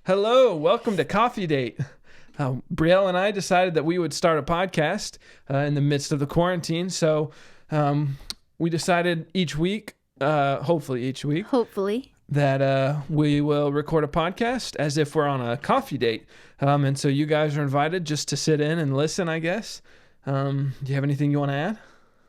Hello, welcome to Coffee Date. Brielle and I decided that we would start a podcast in the midst of the quarantine. So we decided hopefully each week, that we will record a podcast as if we're on a coffee date. And so you guys are invited just to sit in and listen, I guess. Do you have anything you want to add?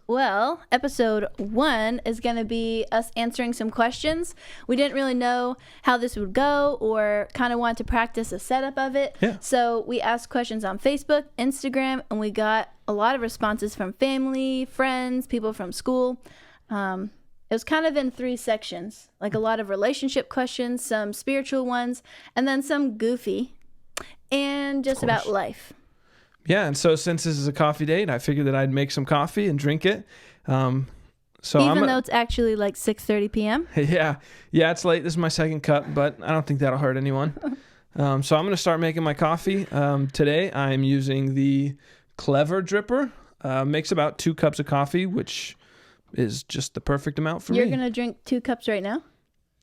Well, episode 1 is going to be us answering some questions. We didn't really know how this would go or kind of want to practice a setup of it. Yeah. So we asked questions on Facebook, Instagram, and we got a lot of responses from family, friends, people from school. It was kind of in 3 sections, like a lot of relationship questions, some spiritual ones, and then some goofy, and just about life. Yeah, and so since this is a coffee date, I figured that I'd make some coffee and drink it. Even though it's actually like 6:30 p.m.? Yeah, it's late. This is my second cup, but I don't think that'll hurt anyone. So I'm going to start making my coffee. Today I'm using the Clever dripper. Makes about 2 cups of coffee, which is just the perfect amount for me. You're going to drink 2 cups right now?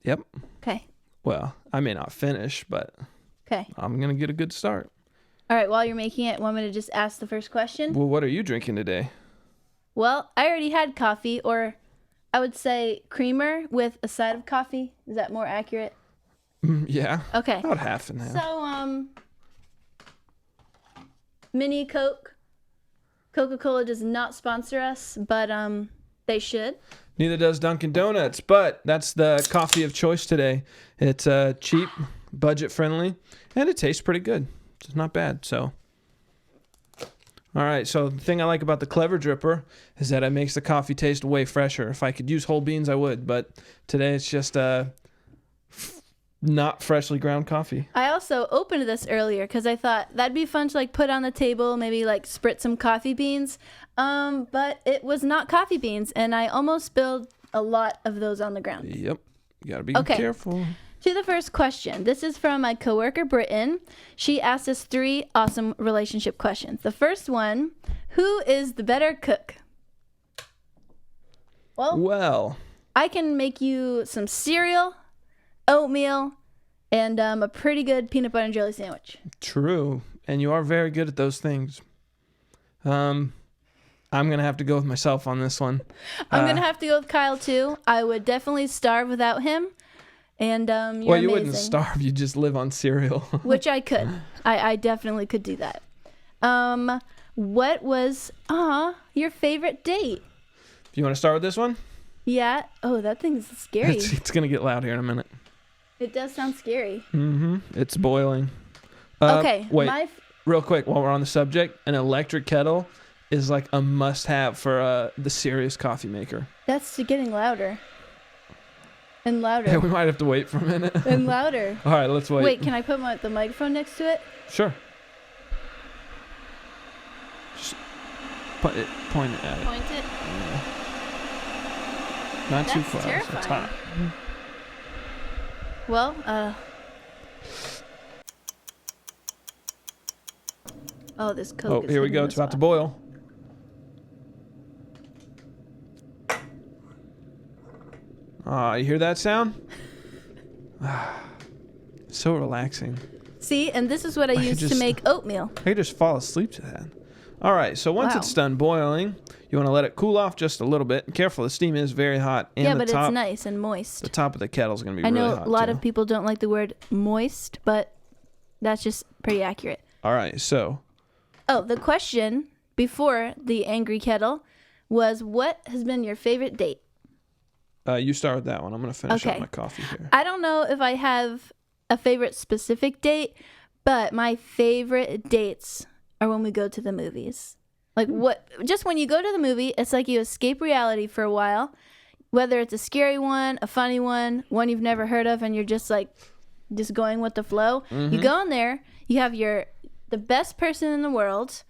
Yep. Okay. Well, I may not finish, but okay. I'm going to get a good start. All right, while you're making it, want me to just ask the first question? Well, what are you drinking today? Well, I already had coffee, or I would say creamer with a side of coffee. Is that more accurate? Yeah. Okay. About half and half. So, mini Coke. Coca-Cola does not sponsor us, but they should. Neither does Dunkin' Donuts, but that's the coffee of choice today. It's cheap, budget-friendly, and it tastes pretty good. It's not bad. So, all right. So the thing I like about the Clever dripper is that it makes the coffee taste way fresher. If I could use whole beans, I would. But today it's just not freshly ground coffee. I also opened this earlier because I thought that'd be fun to like put on the table, maybe like spritz some coffee beans. But it was not coffee beans, and I almost spilled a lot of those on the ground. Yep. You gotta be careful. To the first question. This is from my coworker, Brittin. She asked us 3 awesome relationship questions. The first one, who is the better cook? Well, I can make you some cereal, oatmeal, and a pretty good peanut butter and jelly sandwich. True. And you are very good at those things. I'm going to have to go with myself on this one. I'm going to have to go with Kyle, too. I would definitely starve without him. And you're well, you amazing. Wouldn't starve. You just live on cereal. Which I could. I definitely could do that. What was your favorite date? You want to start with this one? Yeah. Oh, that thing's scary. It's going to get loud here in a minute. It does sound scary. Mm-hmm. It's boiling. Okay. Wait, real quick, while we're on the subject, an electric kettle is like a must-have for the serious coffee maker. That's getting louder. And louder. Yeah, we might have to wait for a minute. And louder. All right, let's wait. Wait, can I put the microphone next to it? Sure. Just point it at it. Point it? Yeah. Not too far. Terrifying. It's hot. Well, oh, this Coke is here we go. It's about to boil. You hear that sound? So relaxing. See, and this is what I use to make oatmeal. I could just fall asleep to that. All right, so once it's done boiling, you want to let it cool off just a little bit. Careful, the steam is very hot. And yeah, but it's nice and moist. The top of the kettle is going to be really hot. I know a lot of people don't like the word moist, but that's just pretty accurate. All right, so. Oh, the question before the angry kettle was, what has been your favorite date? You start with that one. I'm going to finish up my coffee here. I don't know if I have a favorite specific date, but my favorite dates are when we go to the movies. Like just when you go to the movie, it's like you escape reality for a while, whether it's a scary one, a funny one you've never heard of, and you're just going with the flow. Mm-hmm. You go in there, you have the best person in the world,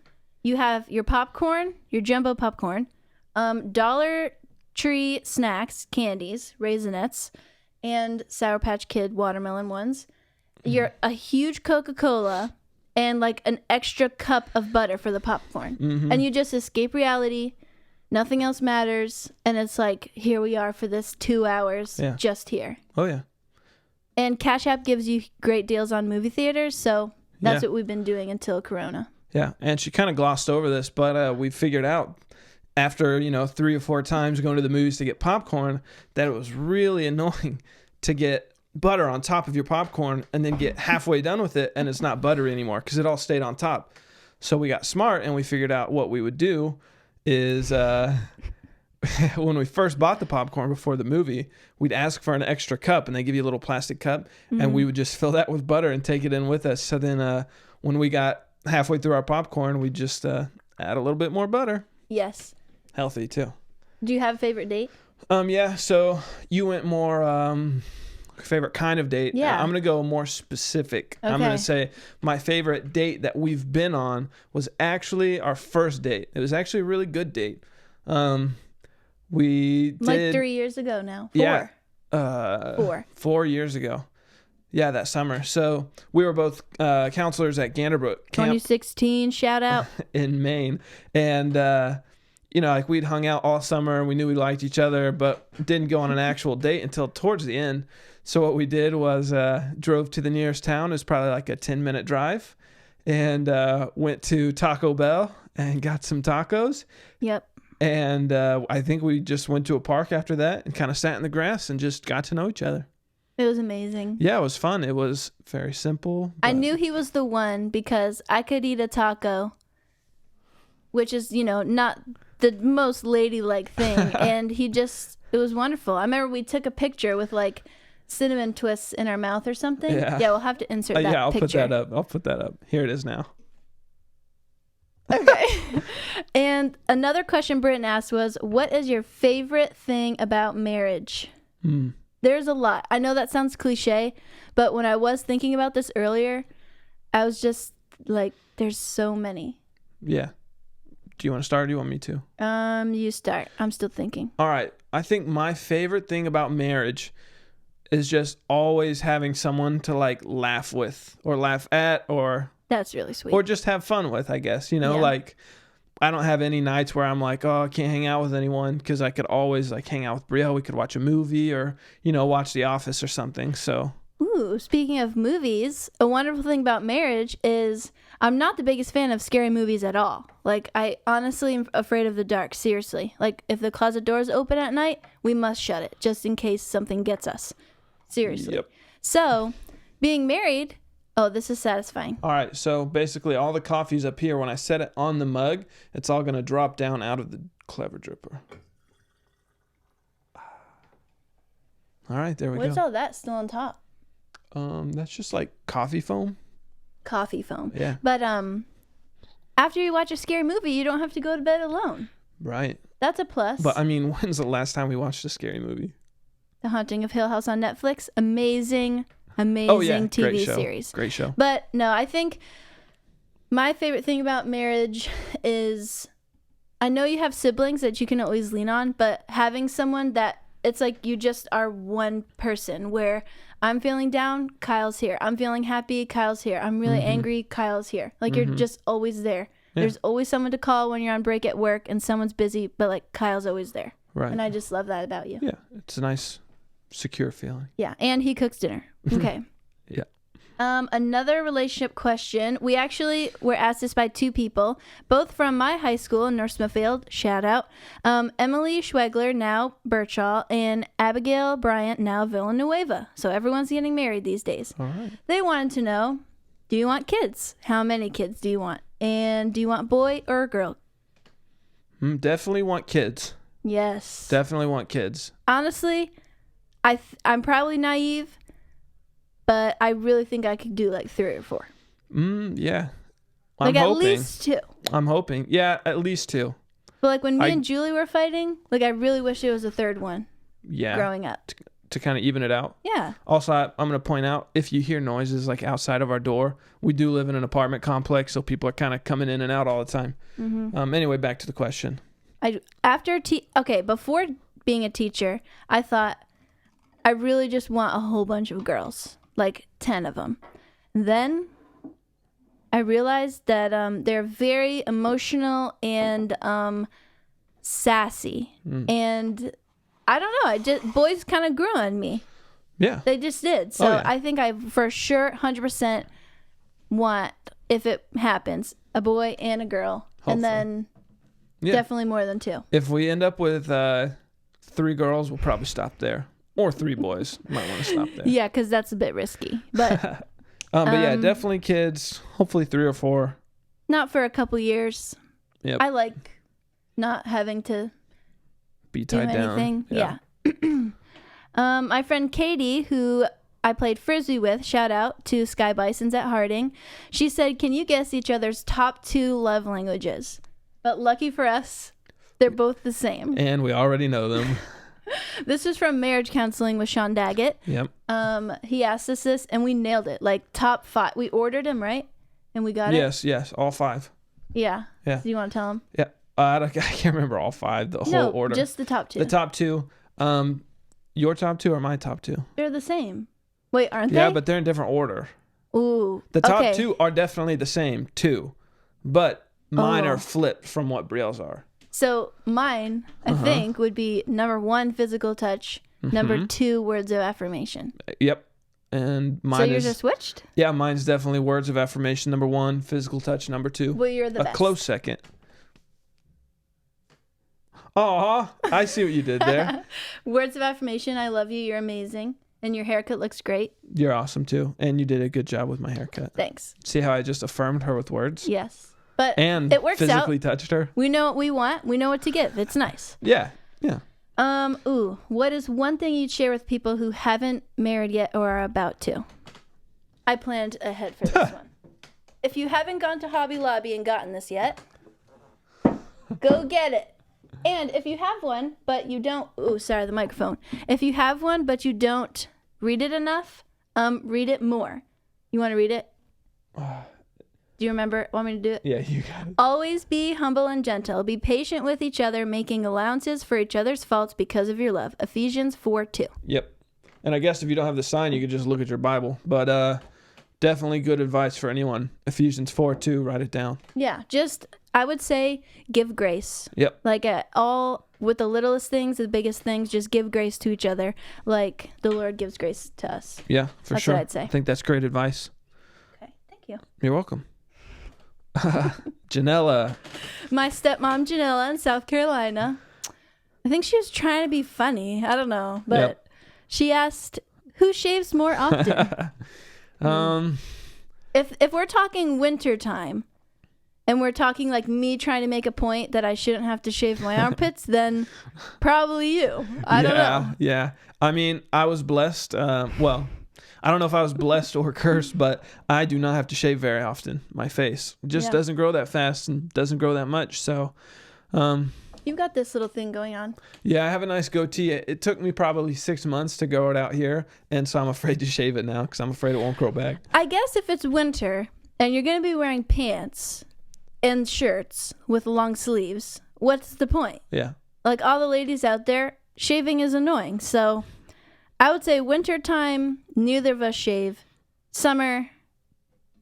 you have your popcorn, your jumbo popcorn, Dollar Tree snacks, candies, Raisinets, and Sour Patch Kid watermelon ones. You're a huge Coca-Cola and like an extra cup of butter for the popcorn. Mm-hmm. And you just escape reality. Nothing else matters. And it's like, here we are for this 2 hours just here. Oh, yeah. And Cash App gives you great deals on movie theaters, so that's what we've been doing until Corona. Yeah, and she kind of glossed over this, but we figured out after, 3 or 4 times going to the movies to get popcorn that it was really annoying to get butter on top of your popcorn and then get halfway done with it and it's not buttery anymore because it all stayed on top. So we got smart and we figured out what we would do is when we first bought the popcorn before the movie, we'd ask for an extra cup and they give you a little plastic cup and we would just fill that with butter and take it in with us. So then when we got halfway through our popcorn, we just add a little bit more butter. Yes. Healthy too. Do you have a favorite date? Yeah. So you went more favorite kind of date. Yeah. I'm gonna go more specific. Okay. I'm gonna say my favorite date that we've been on was actually our first date. It was actually a really good date. We did like 3 years ago now. 4. Yeah. 4 years ago. Yeah, that summer. So we were both counselors at Ganderbrook Camp 2016, shout out. in Maine. And, like we'd hung out all summer. We knew we liked each other, but didn't go on an actual date until towards the end. So what we did was drove to the nearest town. It was probably like a 10-minute drive. And went to Taco Bell and got some tacos. Yep. And I think we just went to a park after that and kind of sat in the grass and just got to know each other. It was amazing. Yeah, it was fun. It was very simple. I knew he was the one because I could eat a taco, which is, not the most ladylike thing. And it was wonderful. I remember we took a picture with like cinnamon twists in our mouth or something. Yeah, we'll have to insert that picture. I'll put that up. Here it is now. Okay. And another question Brittin asked was, what is your favorite thing about marriage? There's a lot. I know that sounds cliche, but when I was thinking about this earlier, I was just like, there's so many. Yeah. Do you want to start or do you want me to? You start. I'm still thinking. All right. I think my favorite thing about marriage is just always having someone to like laugh with or laugh at or... That's really sweet. Or just have fun with, I guess. Like I don't have any nights where I'm like, oh, I can't hang out with anyone because I could always like hang out with Brielle. We could watch a movie or, watch The Office or something. So. Ooh, speaking of movies, a wonderful thing about marriage is I'm not the biggest fan of scary movies at all. Like, I honestly am afraid of the dark, seriously. Like, if the closet door is open at night, we must shut it just in case something gets us. Seriously. Yep. So, being married... Oh, this is satisfying. All right. So basically all the coffee's up here. When I set it on the mug, it's all going to drop down out of the Clever Dripper. All right. There we go. What's all that still on top? That's just like coffee foam. Coffee foam. Yeah. But after you watch a scary movie, you don't have to go to bed alone. Right. That's a plus. But I mean, when's the last time we watched a scary movie? The Haunting of Hill House on Netflix. Amazing TV series. Great show. But no, I think my favorite thing about marriage is I know you have siblings that you can always lean on, but having someone that it's like you just are one person where I'm feeling down, Kyle's here. I'm feeling happy, Kyle's here. I'm really angry, Kyle's here. Like you're just always there. Yeah. There's always someone to call when you're on break at work and someone's busy, but like Kyle's always there. Right. And I just love that about you. Yeah. It's a nice secure feeling. Yeah, and he cooks dinner. Okay. Yeah. Another relationship question. We actually were asked this by 2 people, both from my high school in North Smithfield. Shout out. Emily Schwegler, now Birchall, and Abigail Bryant, now Villanueva. So everyone's getting married these days. All right. They wanted to know, do you want kids? How many kids do you want? And do you want boy or a girl? Definitely want kids. Yes. Definitely want kids. Honestly, I'm probably naive, but I really think I could do like 3 or 4. Yeah. Like at least 2. I'm hoping. Yeah, at least 2. But like when me and Julie were fighting, like I really wish there was a 3rd one. Yeah. Growing up. To kind of even it out. Yeah. Also, I'm going to point out, if you hear noises like outside of our door, we do live in an apartment complex, so people are kind of coming in and out all the time. Anyway, back to the question. Before being a teacher, I thought I really just want a whole bunch of girls, like 10 of them. Then I realized that they're very emotional and sassy. And I don't know, boys kind of grew on me. Yeah. They just did. So yeah. I think I for sure 100% want, if it happens, a boy and a girl. Hopefully. And then definitely more than 2. If we end up with 3 girls, we'll probably stop there. Or 3 boys. Might want to stop there. Yeah, because that's a bit risky. But yeah, definitely kids. Hopefully 3 or 4. not for a couple years. Yep. I like not having to Be do tied anything. down. Yeah. My friend Katie, who I played Frisbee with, shout out to Sky Bisons at Harding. She said, can you guess each other's top 2 love languages? But lucky for us, they're both the same. And we already know them. This was from Marriage Counseling with Sean Daggett. Yep. He asked us this, and we nailed it. Like, top 5. We ordered them, right? And we got it? Yes, all 5. Yeah. Yeah. Do you want to tell them? Yeah. I can't remember all 5, the whole order. Just the top 2. The top 2. Your top 2 or my top 2? They're the same. Wait, aren't they? Yeah, but they're in different order. Ooh. The top okay. 2 are definitely the same, too. But mine are flipped from what Brielle's are. So mine, I think, would be number 1, physical touch. Number 2, words of affirmation. Yep. And mine so yours are switched? Yeah, mine's definitely words of affirmation. Number 1, physical touch. Number 2. Well, you're the best. A close second. Aw, I see what you did there. Words of affirmation. I love you. You're amazing. And your haircut looks great. You're awesome, too. And you did a good job with my haircut. Thanks. See how I just affirmed her with words? Yes. But and it works physically out. Touched her. We know what we want. We know what to give. It's nice. Yeah. What is one thing you'd share with people who haven't married yet or are about to? I planned ahead for this one. If you haven't gone to Hobby Lobby and gotten this yet, go get it. And if you have one, but you don't, the microphone. If you have one, but you don't read it enough, read it more. You want to read it? Do you remember? Want me to do it? Yeah, you got it. Always be humble and gentle. Be patient with each other, making allowances for each other's faults because of your love. Ephesians 4:2. Yep. And I guess if you don't have the sign, you could just look at your Bible. But definitely good advice for anyone. Ephesians 4:2, write it down. Yeah, I would say give grace. Yep. Like all with the littlest things, the biggest things, just give grace to each other like the Lord gives grace to us. Yeah, for that's sure. What I'd say. I think that's great advice. Okay, thank you. You're welcome. Janella. My stepmom Janella in South Carolina. I think she was trying to be funny. I don't know. But she asked, who shaves more often? If we're talking winter time and we're talking like me trying to make a point that I shouldn't have to shave my armpits, then probably you. I don't know. Yeah. I mean, I was blessed. I don't know if I was blessed or cursed, but I do not have to shave very often. My face just doesn't grow that fast and doesn't grow that much. So, you've got this little thing going on. Yeah, I have a nice goatee. It took me probably 6 months to grow it out here, and so I'm afraid to shave it now because I'm afraid it won't grow back. I guess if it's winter and you're going to be wearing pants and shirts with long sleeves, what's the point? Yeah. Like all the ladies out there, shaving is annoying. So I would say winter time, neither of us shave. Summer,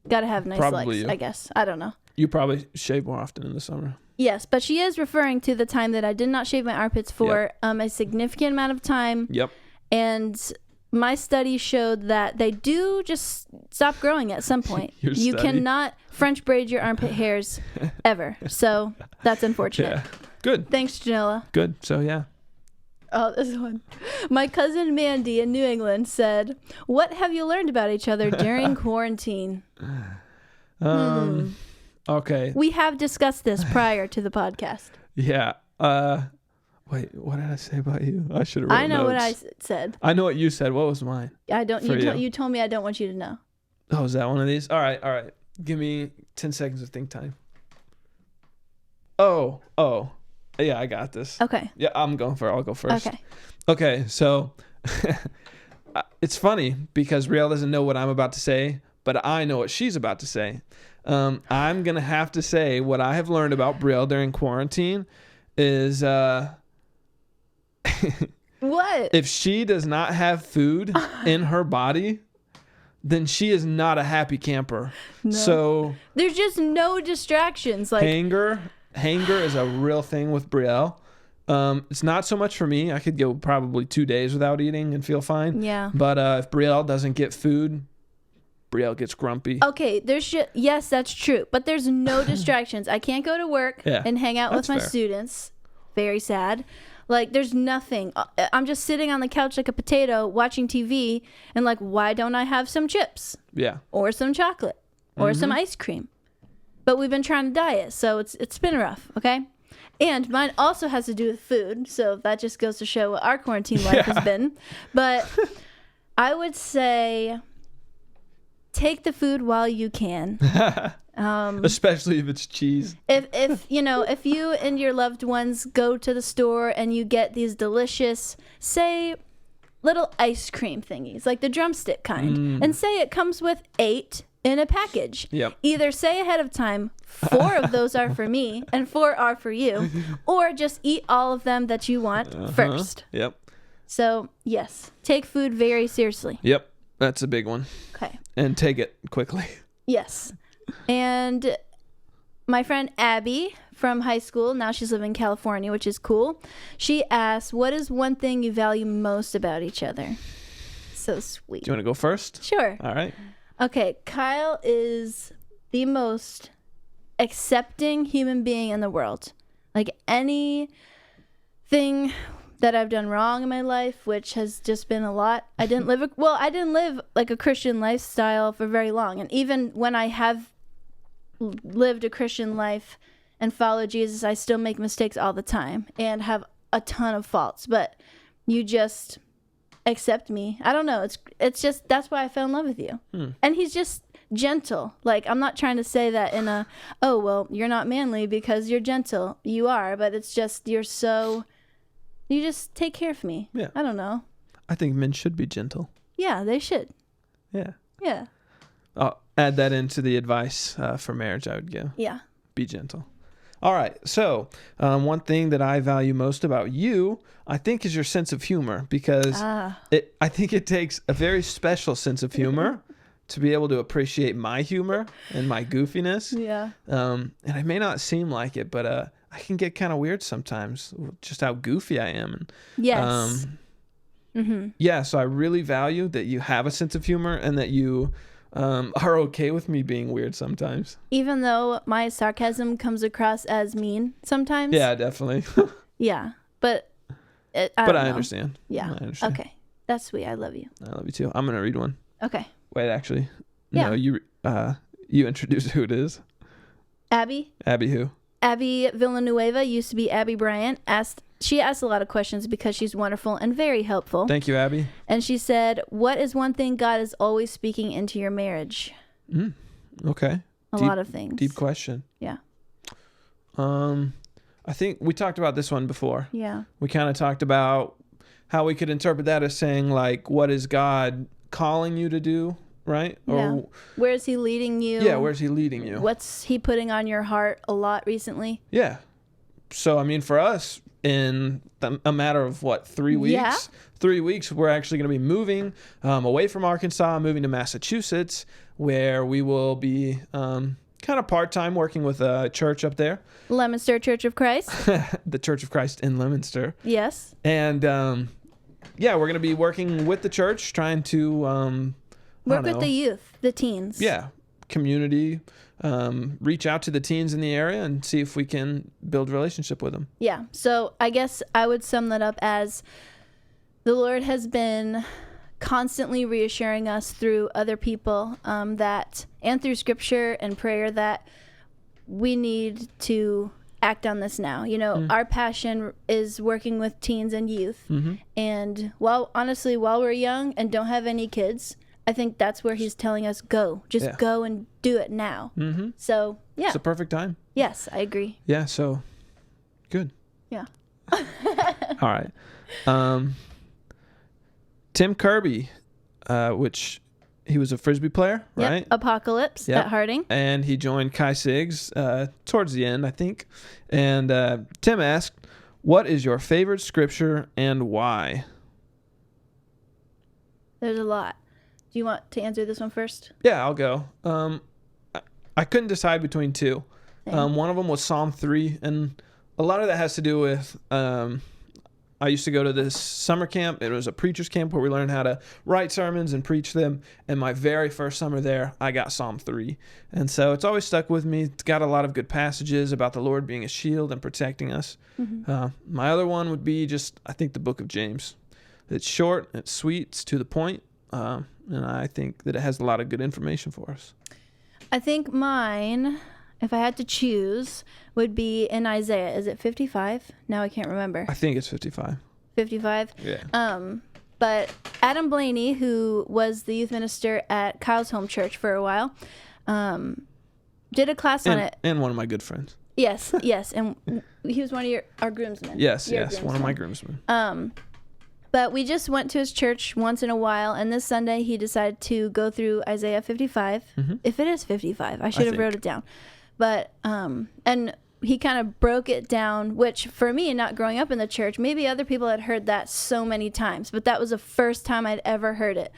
gotta have nice Probably legs, you. I guess. I don't know. You probably shave more often in the summer. Yes, but she is referring to the time that I did not shave my armpits for a significant amount of time. Yep. And my study showed that they do just stop growing at some point. You cannot French braid your armpit hairs ever. So that's unfortunate. Yeah. Good. Thanks, Janella. Good. So, yeah. Oh, this one. My cousin Mandy in New England said, what have you learned about each other during quarantine? Okay. We have discussed this prior to the podcast. Yeah. Wait, what did I say about you? I should have written I know notes. what I said. I know what you said. What was mine? I don't. You told me I don't want you to know. Oh, is that one of these? All right. Give me 10 seconds of think time. Oh. Yeah, I got this. Okay. Yeah, I'm going for it. I'll go first. Okay, so it's funny because Brielle doesn't know what I'm about to say, but I know what she's about to say. I'm going to have to say what I have learned about Brielle during quarantine is what? If she does not have food in her body, then she is not a happy camper. No. So there's just no distractions. Like Hanger is a real thing with Brielle. It's not so much for me. I could go probably 2 days without eating and feel fine. Yeah. But if Brielle doesn't get food, Brielle gets grumpy. Okay, yes, that's true. But there's no distractions. I can't go to work and hang out with my students. Very sad. Like, there's nothing. I'm just sitting on the couch like a potato watching TV and like, why don't I have some chips? Yeah. Or some chocolate or some ice cream? But we've been trying to diet, so it's been rough, okay? And mine also has to do with food, so that just goes to show what our quarantine life has been. But I would say take the food while you can. Especially if it's cheese. If you and your loved ones go to the store and you get these delicious, say, little ice cream thingies, like the drumstick kind, and say it comes with 8 in a package. Yep. Either say ahead of time, 4 of those are for me and 4 are for you, or just eat all of them that you want first. Yep. So, yes, take food very seriously. Yep. That's a big one. Okay. And take it quickly. Yes. And my friend Abby from high school, now she's living in California, which is cool. She asked, what is one thing you value most about each other? So sweet. Do you want to go first? Sure. All right. Okay, Kyle is the most accepting human being in the world. Like, anything that I've done wrong in my life, which has just been a lot. I didn't live like a Christian lifestyle for very long. And even when I have lived a Christian life and followed Jesus, I still make mistakes all the time and have a ton of faults. But you just accept me. I don't know. It's just, that's why I fell in love with you. And he's just gentle. Like, I'm not trying to say that in a, oh, well, you're not manly because you're gentle. You are, but it's just, you just take care of me. Yeah. I don't know. I think men should be gentle. Yeah, they should. Yeah. Yeah. I'll add that into the advice for marriage I would give. Yeah. Be gentle. All right. So one thing that I value most about you, I think, is your sense of humor, because I think it takes a very special sense of humor to be able to appreciate my humor and my goofiness. Yeah. And it may not seem like it, but I can get kind of weird sometimes, just how goofy I am. And, yes. Yeah. So I really value that you have a sense of humor and that you are okay with me being weird sometimes. Even though my sarcasm comes across as mean sometimes. Yeah, definitely. Yeah. But I understand. Yeah. I understand. Okay. That's sweet. I love you. I love you too. I'm going to read one. Okay. Wait, actually. Yeah. No, you introduce who it is. Abby? Abby who? Abby Villanueva, used to be Abby Bryant, she asked a lot of questions because she's wonderful and very helpful. Thank you, Abby. And she said, what is one thing God is always speaking into your marriage? Okay. A lot of things. Deep question. Yeah. I think we talked about this one before. Yeah. We kind of talked about how we could interpret that as saying, like, what is God calling you to do, right? Yeah. Or where is he leading you? Yeah, where's he leading you? What's he putting on your heart a lot recently? Yeah. So, I mean, for us, in a matter of, 3 weeks? Yeah. 3 weeks, we're actually going to be moving away from Arkansas, moving to Massachusetts, where we will be kind of part-time working with a church up there. Leominster Church of Christ. The Church of Christ in Leominster. Yes. And, we're going to be working with the church, trying to... work with the youth, the teens. Yeah. Community, reach out to the teens in the area and see if we can build a relationship with them. Yeah. So I guess I would sum that up as the Lord has been constantly reassuring us through other people and through scripture and prayer that we need to act on this now. You know, our passion is working with teens and youth. And while we're young and don't have any kids, I think that's where he's telling us go. Just go and do it now. So, yeah. It's the perfect time. Yes, I agree. Yeah, so good. Yeah. All right. Tim Kirby, which he was a Frisbee player, right? Yep. Apocalypse at Harding. And he joined Kai Siggs towards the end, I think. And Tim asked, what is your favorite scripture and why? There's a lot. Do you want to answer this one first? Yeah, I'll go. I couldn't decide between two. One of them was Psalm 3, and a lot of that has to do with I used to go to this summer camp. It was a preacher's camp where we learned how to write sermons and preach them. And my very first summer there, I got Psalm 3. And so it's always stuck with me. It's got a lot of good passages about the Lord being a shield and protecting us. My other one would be just, I think, the book of James. It's short, it's sweet, it's to the point. And I think that it has a lot of good information for us. I think mine, if I had to choose, would be in Isaiah. Is it 55? Now I can't remember. I think it's 55. 55? Yeah. But Adam Blaney, who was the youth minister at Kyle's home church for a while, did a class on it. And one of my good friends. Yes. And he was one of our groomsmen. Yes, one of my groomsmen. But we just went to his church once in a while, and this Sunday he decided to go through Isaiah 55. If it is 55, I should have wrote it down. But, and he kind of broke it down, which for me, not growing up in the church, maybe other people had heard that so many times, but that was the first time I'd ever heard it.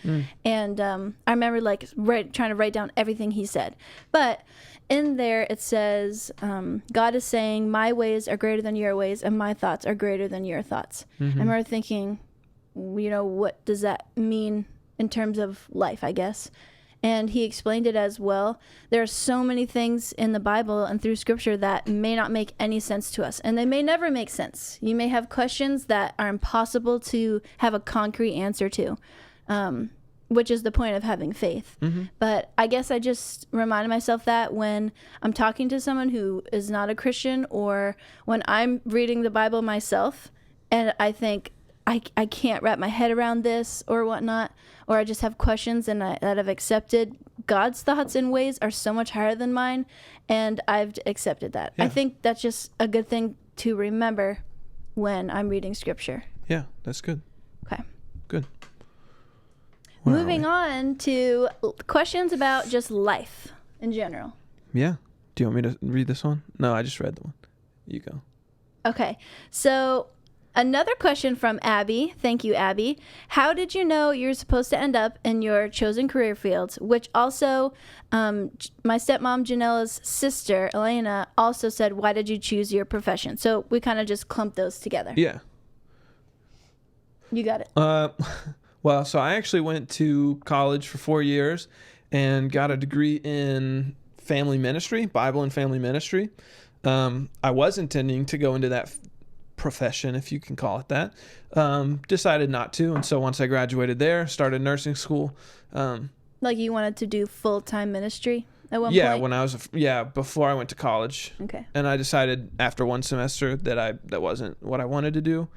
And I remember trying to write down everything he said. But in there it says, God is saying, my ways are greater than your ways, and my thoughts are greater than your thoughts. I remember thinking, what does that mean in terms of life, I guess? And he explained it as well. There are so many things in the Bible and through Scripture that may not make any sense to us, and they may never make sense. You may have questions that are impossible to have a concrete answer to, which is the point of having faith. But I guess I just reminded myself that when I'm talking to someone who is not a Christian, or when I'm reading the Bible myself, and I think, I can't wrap my head around this or whatnot, or I just have questions and that I've accepted. God's thoughts and ways are so much higher than mine, and I've accepted that. I think that's just a good thing to remember when I'm reading Scripture. Yeah, that's good. Okay. Good. Moving on to questions about just life in general. Yeah. Do you want me to read this one? No, I just read the one. You go. Okay. So another question from Abby. Thank you, Abby. How did you know you're supposed to end up in your chosen career fields? Which also, my stepmom Janella's sister, Alanna, also said, why did you choose your profession? So we kind of just clumped those together. Yeah. You got it. Well, so I actually went to college for 4 years and got a degree in family ministry, Bible and family ministry. I was intending to go into that profession, if you can call it that. Decided not to, and so once I graduated there, started nursing school. Like you wanted to do full-time ministry at one point? Before I went to college. Okay. And I decided after one semester that wasn't what I wanted to do.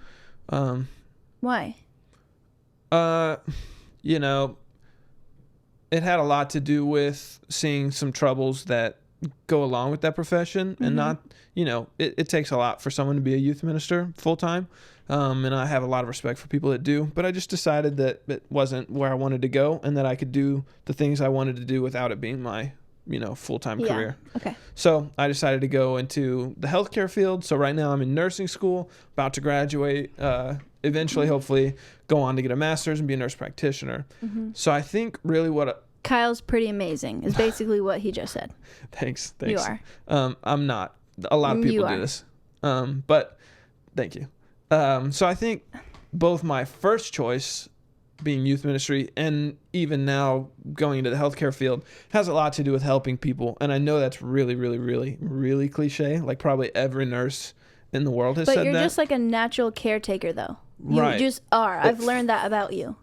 Why? It had a lot to do with seeing some troubles that go along with that profession, and not, it takes a lot for someone to be a youth minister full time. And I have a lot of respect for people that do, but I just decided that it wasn't where I wanted to go, and that I could do the things I wanted to do without it being my, full-time career. Okay. So I decided to go into the healthcare field. So right now I'm in nursing school, about to graduate, eventually, hopefully go on to get a master's and be a nurse practitioner. So I think really Kyle's pretty amazing is basically what he just said. Thanks. You are. I'm not. A lot of people do this. But thank you. So I think both my first choice being youth ministry and even now going into the healthcare field has a lot to do with helping people. And I know that's really, really, really, really cliche. Like probably every nurse in the world has said that. But you're just like a natural caretaker though. You just are. I've learned that about you.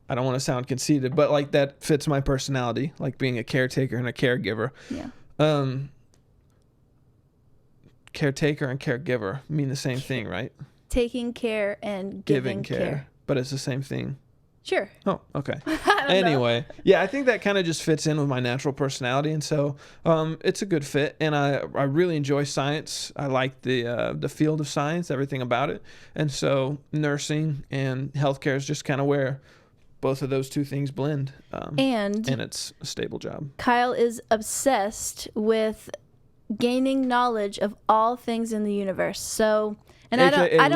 I don't want to sound conceited, but like that fits my personality, like being a caretaker and a caregiver. Yeah. Caretaker and caregiver mean the same thing, right? Taking care and giving care. But it's the same thing. Sure. Oh, okay. Anyway, yeah, I think that kind of just fits in with my natural personality, and so it's a good fit. And I really enjoy science. I like the field of science, everything about it, and so nursing and healthcare is just kind of where both of those two things blend. And it's a stable job. Kyle is obsessed with gaining knowledge of all things in the universe. So. And I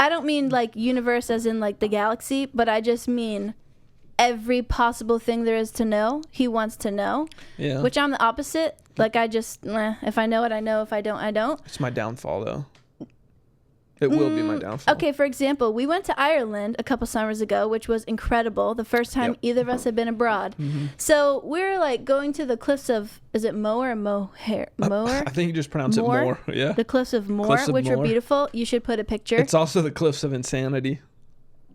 don't mean like universe as in like the galaxy, but I just mean every possible thing there is to know. He wants to know. Yeah. Which I'm the opposite. Like I just, if I know it, I know. If I don't, I don't. It's my downfall though. It will be my downfall. Okay, for example, we went to Ireland a couple summers ago, which was incredible. The first time either of us had been abroad. Mm-hmm. So we're like going to the cliffs of, is it Moher or Moher? I think you just pronounce it Moher. Yeah. The cliffs of Moher, which are beautiful. You should put a picture. It's also the cliffs of insanity.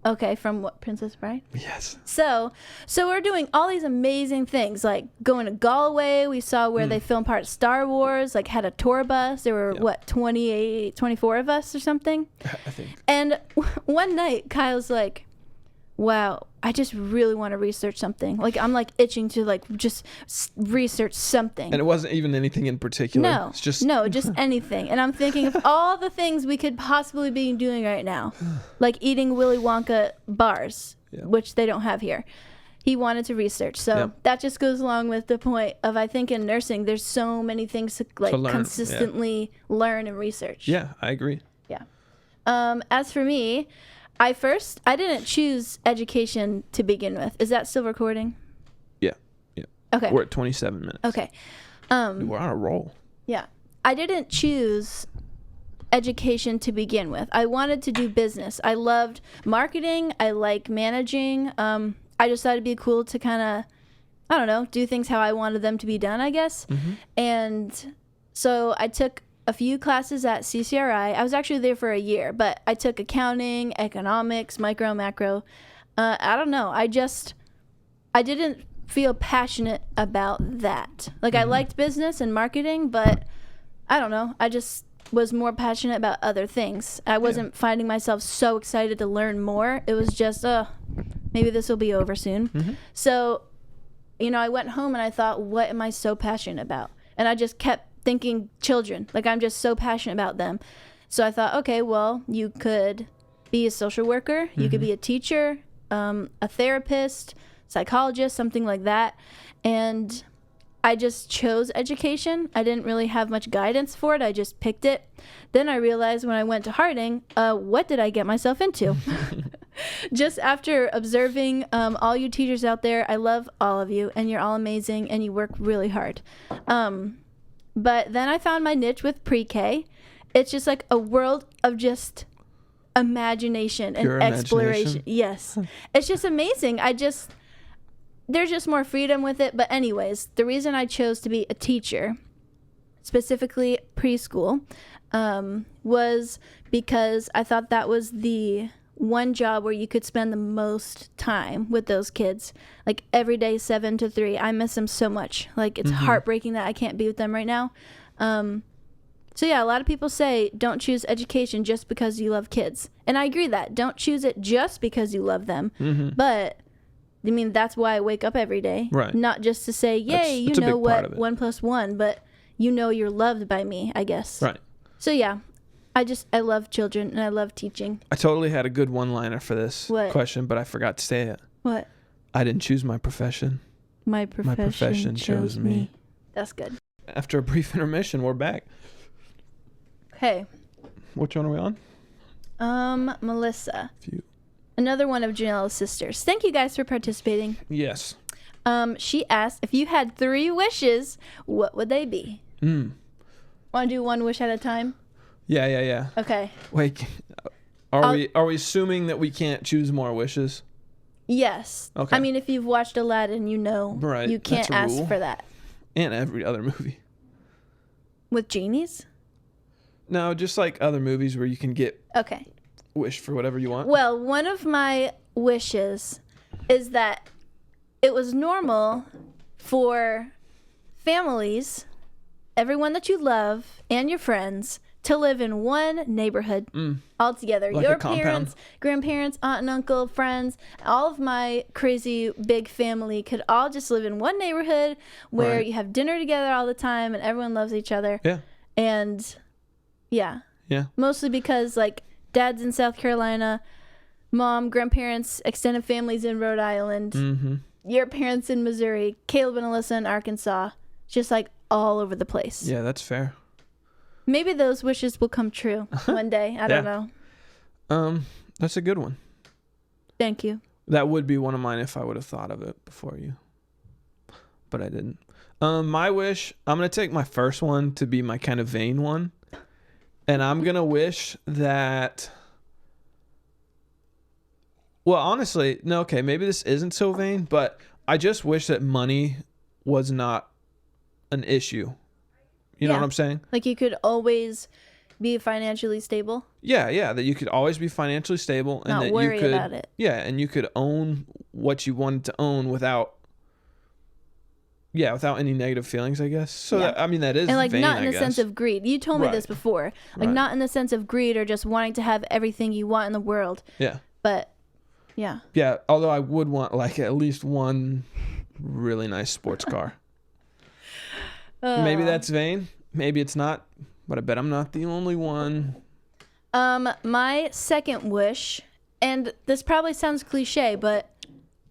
Okay, from what, Princess Bride? Yes. So we're doing all these amazing things, like going to Galway. We saw where they filmed part of Star Wars, like had a tour bus. There were, 24 of us or something? I think. And one night, Kyle's like, wow, I just really want to research something. Like, I'm like itching to like just research something. And it wasn't even anything in particular. No, it's just anything. And I'm thinking of all the things we could possibly be doing right now, like eating Willy Wonka bars, which they don't have here. He wanted to research. So that just goes along with the point of, I think in nursing, there's so many things to like to consistently learn and research. Yeah, I agree. Yeah. As for me, I didn't choose education to begin with. Is that still recording? Yeah. Okay. We're at 27 minutes. Okay. We're on a roll. Yeah. I didn't choose education to begin with. I wanted to do business. I loved marketing. I like managing. I just thought it'd be cool to kind of, I don't know, do things how I wanted them to be done, I guess. Mm-hmm. And so I took a few classes at CCRI. I was actually there for a year, but I took accounting, economics, micro, macro. I don't know. I didn't feel passionate about that. Like, I liked business and marketing, but I don't know. I just was more passionate about other things. I wasn't finding myself so excited to learn more. It was just, maybe this will be over soon. Mm-hmm. So, I went home and I thought, what am I so passionate about? And I just kept thinking children. Like, I'm just so passionate about them. So I thought, okay, well, you could be a social worker. You could be a teacher, a therapist, psychologist, something like that. And I just chose education. I didn't really have much guidance for it. I just picked it. Then I realized when I went to Harding, what did I get myself into? Just after observing all you teachers out there, I love all of you, and you're all amazing, and you work really hard. But then I found my niche with pre-K. It's just like a world of just imagination and exploration. Yes. It's just amazing. There's just more freedom with it. But anyways, the reason I chose to be a teacher, specifically preschool, was because I thought that was the one job where you could spend the most time with those kids, like every day 7 to 3. I miss them so much. Like, it's heartbreaking that I can't be with them right now. So yeah, a lot of people say don't choose education just because you love kids, and I agree that don't choose it just because you love them. But I mean, that's why I wake up every day, right? Not just to say, yay, you know what 1 + 1, but you're loved by me, I guess. Right. So yeah, I love children and I love teaching. I totally had a good one-liner for this question, but I forgot to say it. What? I didn't choose my profession. My profession chose me. That's good. After a brief intermission, we're back. Okay. Which one are we on? Melissa. Another one of Janella's sisters. Thank you guys for participating. Yes. She asked, if you had 3 wishes, what would they be? Want to do one wish at a time? Yeah. Okay. Wait, are we assuming that we can't choose more wishes? Yes. Okay. I mean, if you've watched Aladdin, right. You can't ask for that. And every other movie. With genies? No, just like other movies where you can get wish for whatever you want. Well, one of my wishes is that it was normal for families, everyone that you love, and your friends to live in one neighborhood all together. Like your a compound. Parents, grandparents, aunt and uncle, friends, all of my crazy big family could all just live in one neighborhood where you have dinner together all the time and everyone loves each other. Yeah. And yeah. Yeah. Mostly because like dad's in South Carolina, mom, grandparents, extended families in Rhode Island, your parents in Missouri, Caleb and Alyssa in Arkansas, just like all over the place. Yeah, that's fair. Maybe those wishes will come true one day. I don't know. That's a good one. Thank you. That would be one of mine if I would have thought of it before you. But I didn't. My wish, I'm going to take my first one to be my kind of vain one. And I'm going to wish that... Well, honestly, no, okay, maybe this isn't so vain, but I just wish that money was not an issue. You know what I'm saying? Like you could always be financially stable. Yeah, that you could always be financially stable and not that worry you could, about it. Yeah, and you could own what you wanted to own without any negative feelings, I guess. So that is and like vain, not in I the guess. sense of greed. You told me this before. Like not in the sense of greed or just wanting to have everything you want in the world. Yeah. But yeah. Yeah, although I would want like at least one really nice sports car. Maybe that's vain. Maybe it's not. But I bet I'm not the only one. My second wish, and this probably sounds cliche, but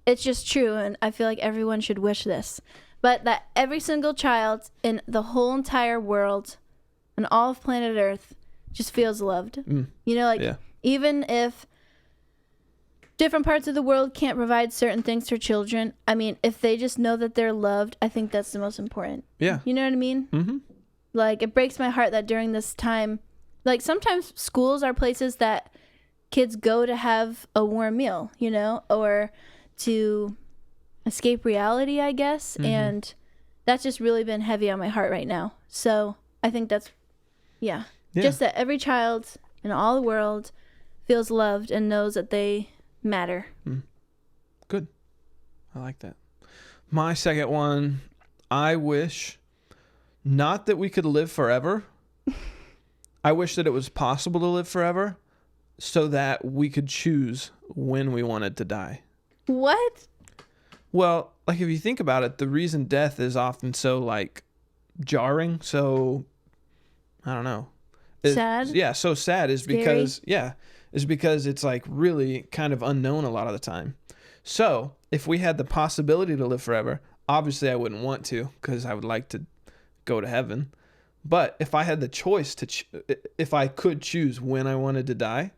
it's just true, and I feel like everyone should wish this. But that every single child in the whole entire world and all of planet Earth just feels loved. You know, like even if different parts of the world can't provide certain things for children, I mean, if they just know that they're loved, I think that's the most important. Yeah. You know what I mean? Mm-hmm. Like, it breaks my heart that during this time, like, sometimes schools are places that kids go to have a warm meal, you know, or to escape reality, I guess. Mm-hmm. And that's just really been heavy on my heart right now. So I think that's, just that every child in all the world feels loved and knows that they matter. Good. I like that. My second one, I wish not that we could live forever. I wish that it was possible to live forever so that we could choose when we wanted to die. What? Well, like if you think about it, the reason death is often so like jarring, so I don't know. Sad? Yeah, so sad is because it's like really kind of unknown a lot of the time. So if we had the possibility to live forever, obviously I wouldn't want to because I would like to go to heaven. But if I had the choice if I could choose when I wanted to die,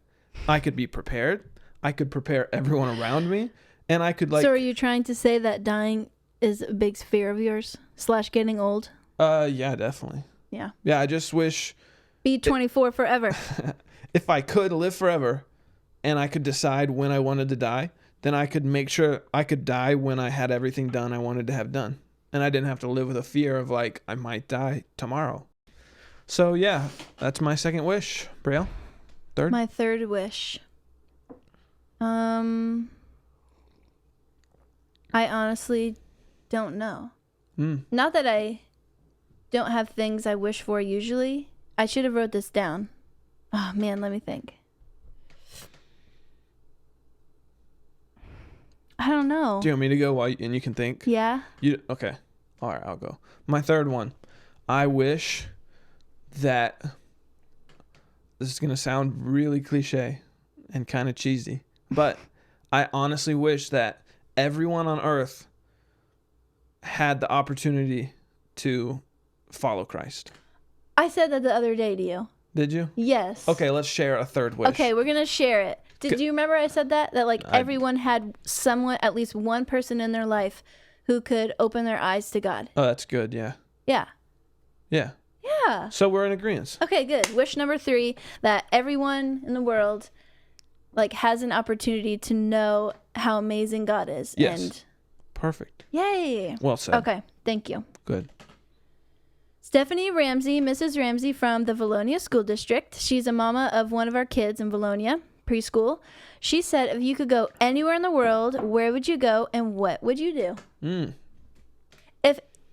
I could be prepared. I could prepare everyone around me, and I could like. So are you trying to say that dying is a big fear of yours / getting old? Yeah, definitely. Yeah. Yeah, I just wish. Be 24 forever. If I could live forever, and I could decide when I wanted to die, then I could make sure I could die when I had everything done I wanted to have done. And I didn't have to live with a fear of like, I might die tomorrow. So yeah, that's my second wish. Brielle, third? My third wish. I honestly don't know. Not that I don't have things I wish for usually. I should have wrote this down. Oh man, let me think. I don't know. Do you want me to go and you can think? Yeah. Okay. All right, I'll go. My third one. I wish that this is going to sound really cliche and kind of cheesy, but I honestly wish that everyone on earth had the opportunity to follow Christ. I said that the other day to you. Did you? Yes. Okay, let's share a third wish. Okay, we're going to share it. Did you remember I said that? That like everyone had someone, at least one person in their life who could open their eyes to God. Oh, that's good. Yeah. Yeah. Yeah. Yeah. So we're in agreement. Okay, good. Wish number 3, that everyone in the world like has an opportunity to know how amazing God is. Yes. And perfect. Yay. Well said. Okay, thank you. Good. Stephanie Ramsey, Mrs. Ramsey from the Valonia School District. She's a mama of one of our kids in Valonia preschool. She said, if you could go anywhere in the world, where would you go and what would you do?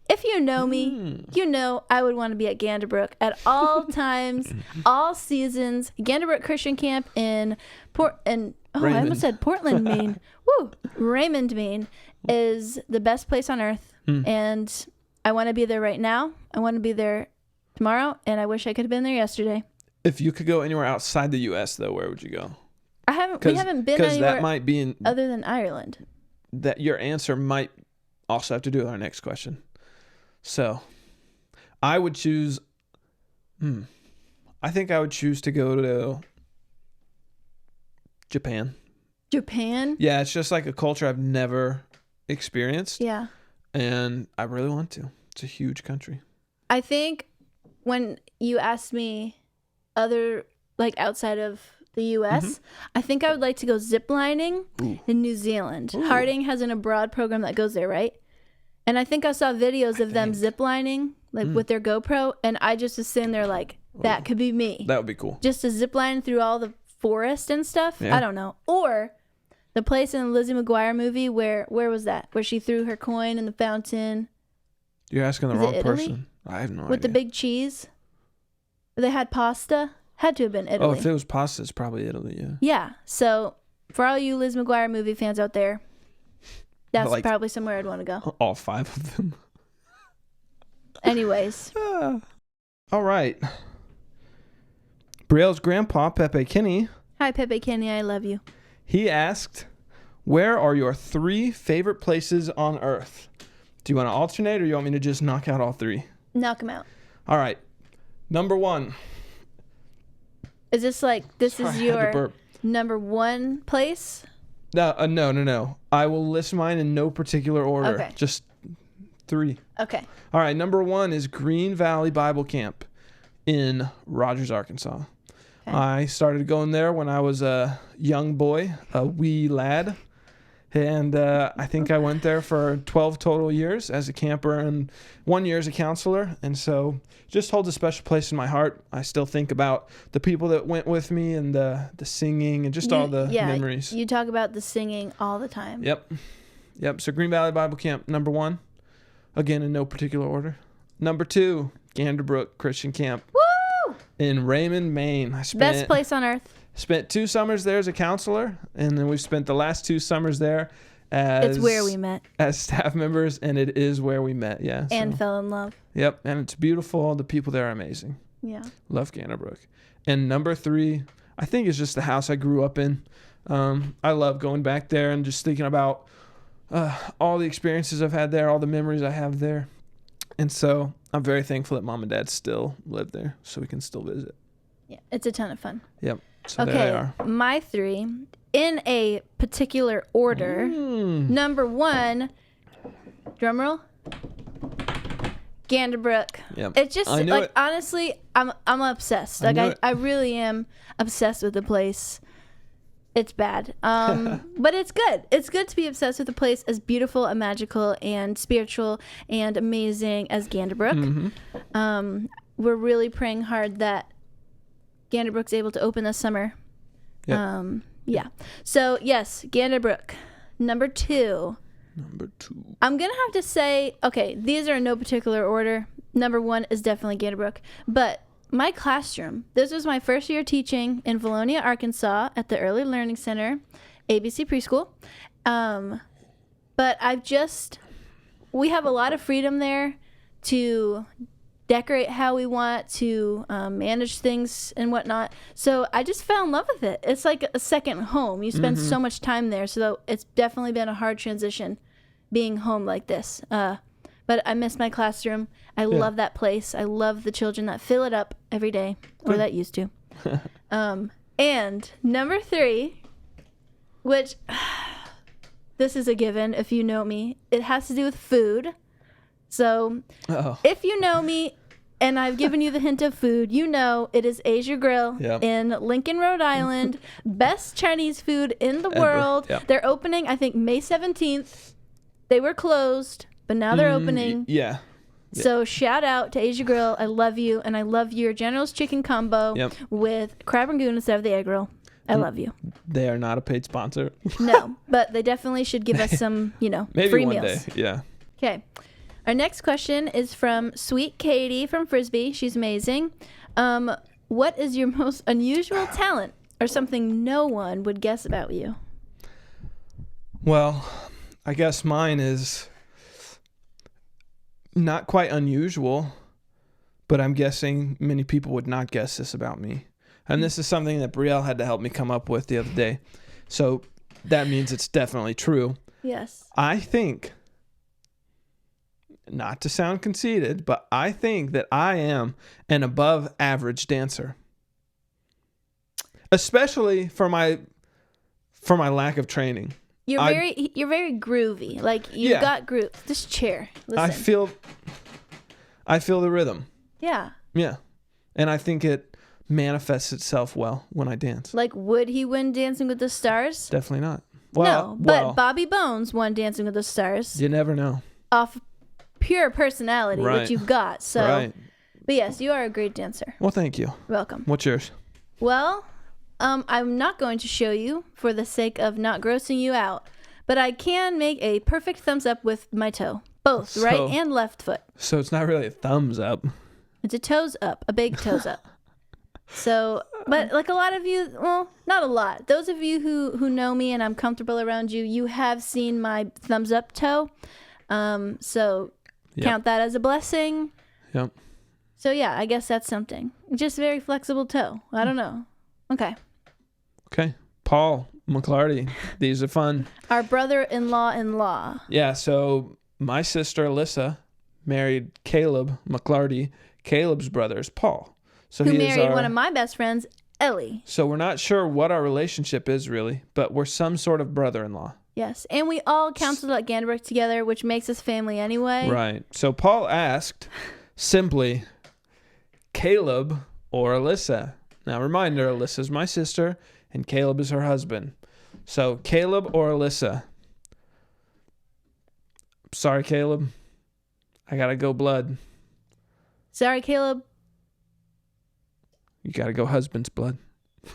If you know me, you know I would want to be at Ganderbrook at all times, all seasons. Ganderbrook Christian Camp in I almost said Portland, Maine. Woo! Raymond, Maine is the best place on earth. And I want to be there right now. I want to be there tomorrow, and I wish I could have been there yesterday. If you could go anywhere outside the U.S., though, where would you go? We haven't been anywhere that might be other than Ireland. That your answer might also have to do with our next question. So, I would choose. I think I would choose to go to Japan. Japan? Yeah, it's just like a culture I've never experienced. Yeah. And I really want to. It's a huge country. I think when you asked me other, like outside of the U.S., I think I would like to go zip lining in New Zealand. Harding has an abroad program that goes there, right? And I think I saw videos of them zip lining, like with their GoPro, and I just was sitting there like, that could be me. That would be cool. Just to zip line through all the forest and stuff. Yeah. I don't know. Or the place in the Lizzie McGuire movie where was that? Where she threw her coin in the fountain. You're asking the wrong person. I have no idea. With the big cheese. Where they had pasta. Had to have been Italy. Oh, if it was pasta, it's probably Italy, yeah. Yeah. So, for all you Liz McGuire movie fans out there, that's like, probably somewhere I'd want to go. All 5 of them. Anyways. All right. Brielle's grandpa, Pepere Kenny. Hi, Pepere Kenny. I love you. He asked, where are your 3 favorite places on Earth? Do you want to alternate or you want me to just knock out all 3? Knock them out. All right. Number 1. Is this like, this is your number 1 place? No. I will list mine in no particular order. Okay. Just 3. Okay. All right. Number 1 is Green Valley Bible Camp in Rogers, Arkansas. Okay. I started going there when I was a young boy, a wee lad. And I think I went there for 12 total years as a camper and 1 year as a counselor. And so just holds a special place in my heart. I still think about the people that went with me and the singing and just all the memories. You talk about the singing all the time. Yep. So Green Valley Bible Camp, number 1. Again, in no particular order. Number 2, Ganderbrook Christian Camp. Woo! In Raymond, Maine. Best place on earth. Spent 2 summers there as a counselor, and then we've spent the last 2 summers there as... It's where we met. As staff members, and it is where we met, yeah. And fell in love. Yep, and it's beautiful. The people there are amazing. Yeah. Love Ganderbrook. And number 3, I think is just the house I grew up in. I love going back there and just thinking about all the experiences I've had there, all the memories I have there. And so I'm very thankful that Mom and Dad still live there so we can still visit. Yeah, it's a ton of fun. Yep. So there they are. My 3, in a particular order. Number 1, drumroll, Ganderbrook. Yep. It's just like honestly, I'm obsessed. Like I really am obsessed with the place. It's bad. But it's good. It's good to be obsessed with a place as beautiful and magical and spiritual and amazing as Ganderbrook. We're really praying hard that Ganderbrook's able to open this summer. Yep. Yeah. So, yes, Ganderbrook. Number 2. I'm going to have to say, okay, these are in no particular order. Number 1 is definitely Ganderbrook. But my classroom, this was my first year teaching in Valonia, Arkansas at the Early Learning Center, ABC Preschool. But we have a lot of freedom there to decorate how we want, to manage things and whatnot. So I just fell in love with it. It's like a second home. You spend so much time there. So it's definitely been a hard transition being home like this. But I miss my classroom. I love that place. I love the children that fill it up every day, or that used to. And number 3, which this is a given if you know me, it has to do with food. So if you know me and I've given you the hint of food, you know it is Asia Grill in Lincoln, Rhode Island. Best Chinese food in the world. Yep. They're opening, I think, May 17th. They were closed, but now they're opening. Yeah. So shout out to Asia Grill. I love you, and I love your General's Chicken Combo with crab rangoon instead of the egg roll. I love you. They are not a paid sponsor. No, but they definitely should give us some, maybe free one meals. day. Yeah. Okay. Our next question is from Sweet Katie from Frisbee. She's amazing. What is your most unusual talent or something no one would guess about you? Well, I guess mine is not quite unusual, but I'm guessing many people would not guess this about me. And this is something that Brielle had to help me come up with the other day. So that means it's definitely true. Yes. I think, not to sound conceited, but I think that I am an above average dancer. Especially for my lack of training. You're very groovy. Like you got groove. This chair. Listen. I feel the rhythm. Yeah. Yeah. And I think it manifests itself well when I dance. Like, would he win Dancing with the Stars? Definitely not. No, but Bobby Bones won Dancing with the Stars. You never know. Off pure personality, which you've got. So, right. But yes, you are a great dancer. Well, thank you. Welcome. What's yours? Well, I'm not going to show you for the sake of not grossing you out, but I can make a perfect thumbs up with my toe, both right and left foot. So it's not really a thumbs up. It's a toes up, a big toes up. So, but like a lot of you, well, not a lot. Those of you who know me and I'm comfortable around you, you have seen my thumbs up toe. So count that as a blessing. Yep. So yeah, I guess that's something. Just very flexible toe. I don't know. Okay. Paul McClarty. These are fun. Our brother-in-law. Yeah. So my sister Alyssa married Kaleb McClarty. Caleb's brother is Paul. So who married one of my best friends, Ellie. So we're not sure what our relationship is really, but we're some sort of brother-in-law. Yes, and we all counseled at Ganderbrook together, which makes us family anyway. Right. So Paul asked simply, Kaleb or Alyssa? Now, reminder, Alyssa's my sister, and Kaleb is her husband. So, Kaleb or Alyssa? Sorry, Kaleb. I gotta go blood. Sorry, Kaleb. You gotta go husband's blood.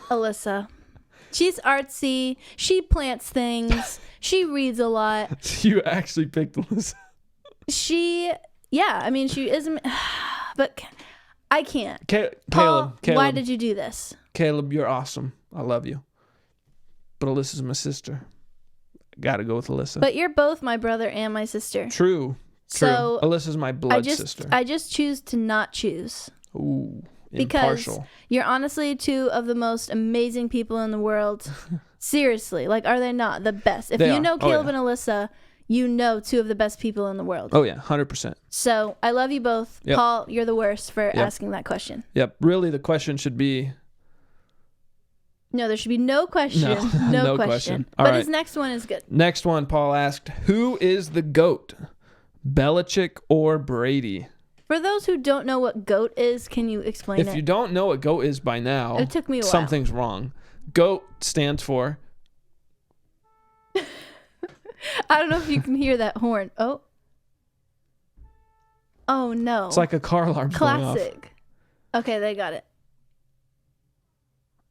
Alyssa. She's artsy. She plants things. She reads a lot. You actually picked Alyssa. She isn't, but I can't. Kaleb. Why did you do this? Kaleb, you're awesome. I love you. But Alyssa's my sister. Gotta go with Alyssa. But you're both my brother and my sister. True. So Alyssa's my blood sister. I just choose to not choose. Ooh. Because impartial. You're honestly two of the most amazing people in the world. Seriously. Like, are they not the best? If you know Kaleb and Alyssa, you know two of the best people in the world. Oh, yeah. 100%. So, I love you both. Yep. Paul, you're the worst for asking that question. Yep. Really, the question should be... No, there should be no question. No question. But his next one is good. Next one, Paul asked, who is the GOAT? Belichick or Brady? For those who don't know what GOAT is, can you explain it? If you don't know what GOAT is by now, it took me a while. Something's wrong. GOAT stands for... I don't know if you can hear that horn. Oh no. It's like a car alarm going off. Classic. Okay, they got it.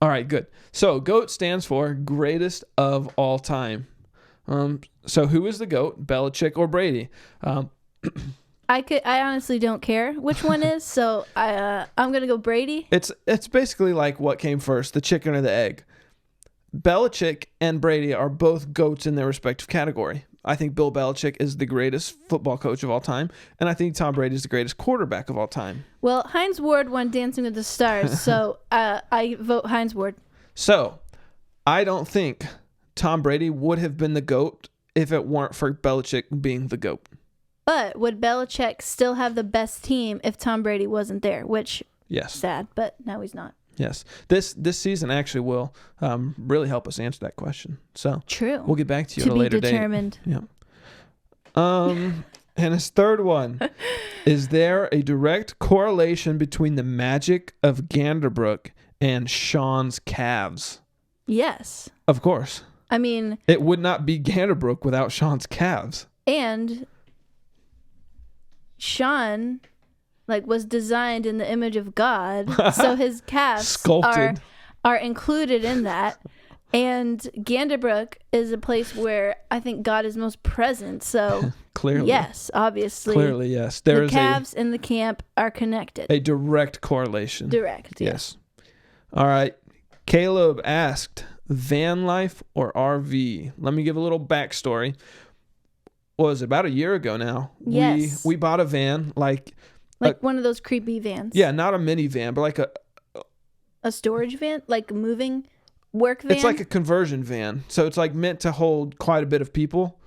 All right, good. So GOAT stands for greatest of all time. So who is the GOAT, Belichick or Brady? I honestly don't care which one is, so I'm gonna go Brady. It's basically like what came first, the chicken or the egg. Belichick and Brady are both GOATs in their respective category. I think Bill Belichick is the greatest football coach of all time, and I think Tom Brady is the greatest quarterback of all time. Well, Hines Ward won Dancing with the Stars, so I vote Hines Ward. So, I don't think Tom Brady would have been the GOAT if it weren't for Belichick being the GOAT. But would Belichick still have the best team if Tom Brady wasn't there? Which, yes, sad, but now he's not. Yes, this season actually will really help us answer that question. So true. We'll get back to you at a later date. To be determined. Yeah. And his third one, is there a direct correlation between the magic of Ganderbrook and Sean's calves? Yes. Of course. I mean, it would not be Ganderbrook without Sean's calves. And Sean, was designed in the image of God, so his calves are included in that. And Ganderbrook is a place where I think God is most present. So clearly, yes, obviously, clearly, yes. The calves in the camp are connected. A direct correlation. Direct, yes. All right. Kaleb asked, van life or RV? Let me give a little backstory. What was it, about a year ago now? Yes. We bought a van, like one of those creepy vans. Yeah, not a minivan, but like a storage van, like a moving work van. It's like a conversion van, so it's like meant to hold quite a bit of people.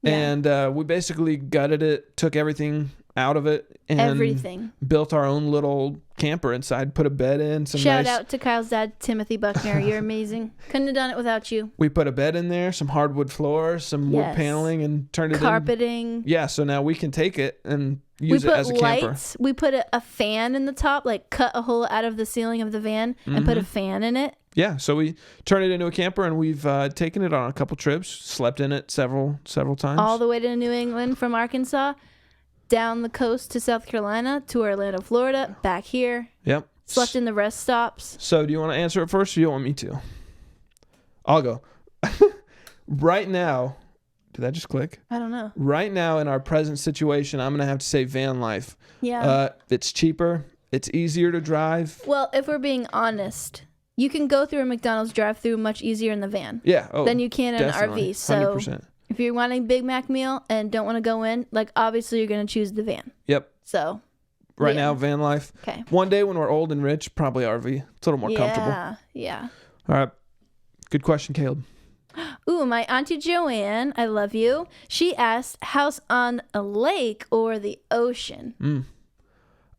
Yeah. And we basically gutted it, took everything out of it and everything. built our own little camper inside, put a bed in. Shout out to Kyle's dad, Timothy Buckner. You're amazing. Couldn't have done it without you. We put a bed in there, some hardwood floors, some wood paneling, and turned it carpeting. Yeah, so now we can take it and use it as a camper. We put a fan in the top, like cut a hole out of the ceiling of the van and put a fan in it. Yeah, so we turned it into a camper, and we've taken it on a couple trips, slept in it several times. All the way to New England from Arkansas, down the coast to South Carolina, to Orlando, Florida, back here. Yep. Slept in the rest stops. So do you want to answer it first, or do you want me to? I'll go. Right now, did that just click? I don't know. Right now, in our present situation, I'm going to have to say van life. Yeah. It's cheaper. It's easier to drive. Well, if we're being honest, you can go through a McDonald's drive-thru much easier in the van than you can in an RV. So 100%. If you're wanting a Big Mac meal and don't want to go in, like obviously you're going to choose the van. Yep. So right now, van life. Okay. One day when we're old and rich, probably RV. It's a little more comfortable. Yeah. All right. Good question, Kaleb. Ooh, my Auntie Joanne, I love you. She asked, house on a lake or the ocean?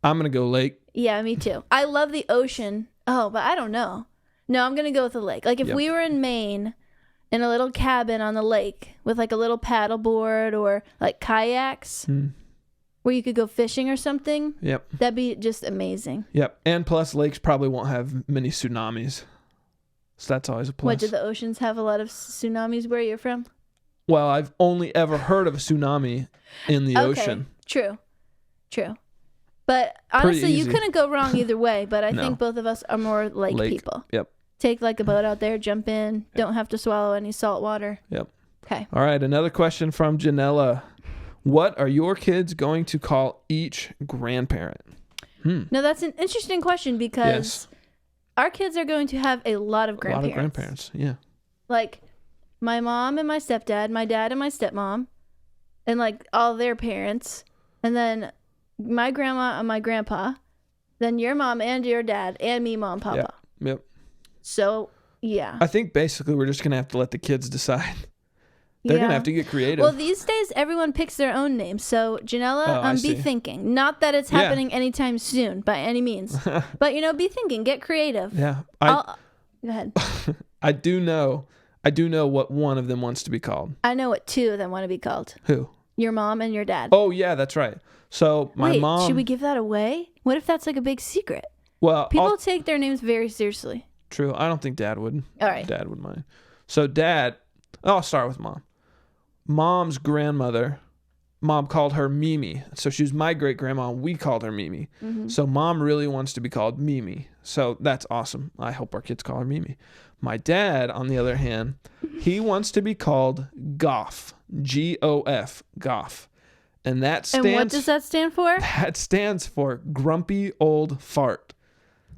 I'm going to go lake. Yeah, me too. I love the ocean. Oh, but I don't know. No, I'm going to go with the lake. Like if we were in Maine in a little cabin on the lake with like a little paddle board or like kayaks where you could go fishing or something. Yep. That'd be just amazing. Yep. And plus lakes probably won't have many tsunamis. So that's always a plus. What, do the oceans have a lot of tsunamis where you're from? Well, I've only ever heard of a tsunami in the ocean. True. But honestly, you couldn't go wrong either way. But I think both of us are more lake people. Yep. Take like a boat out there, jump in, don't have to swallow any salt water. Yep. Okay. All right, another question from Janella. What are your kids going to call each grandparent? Now, that's an interesting question because our kids are going to have a lot of grandparents. A lot of grandparents, yeah. Like my mom and my stepdad, my dad and my stepmom, and like all their parents, and then my grandma and my grandpa, then your mom and your dad, and me, mom, papa. Yep. So, yeah. I think basically we're just going to have to let the kids decide. They're going to have to get creative. Well, these days, everyone picks their own name. So, Janella, be thinking. Not that it's happening anytime soon, by any means. But, be thinking. Get creative. Yeah. Go ahead. I do know what one of them wants to be called. I know what two of them want to be called. Who? Your mom and your dad. Oh, yeah, that's right. So, my mom... should we give that away? What if that's like a big secret? Well, people take their names very seriously. True. I don't think Dad would. All right. Dad would mind. So I'll start with Mom. Mom's grandmother, Mom called her Mimi. So she was my great grandma. We called her Mimi. So Mom really wants to be called Mimi. So that's awesome. I hope our kids call her Mimi. My dad, on the other hand, he wants to be called Goff. Gof. Goff. And that stands... And what does that stand for? That stands for Grumpy Old Fart.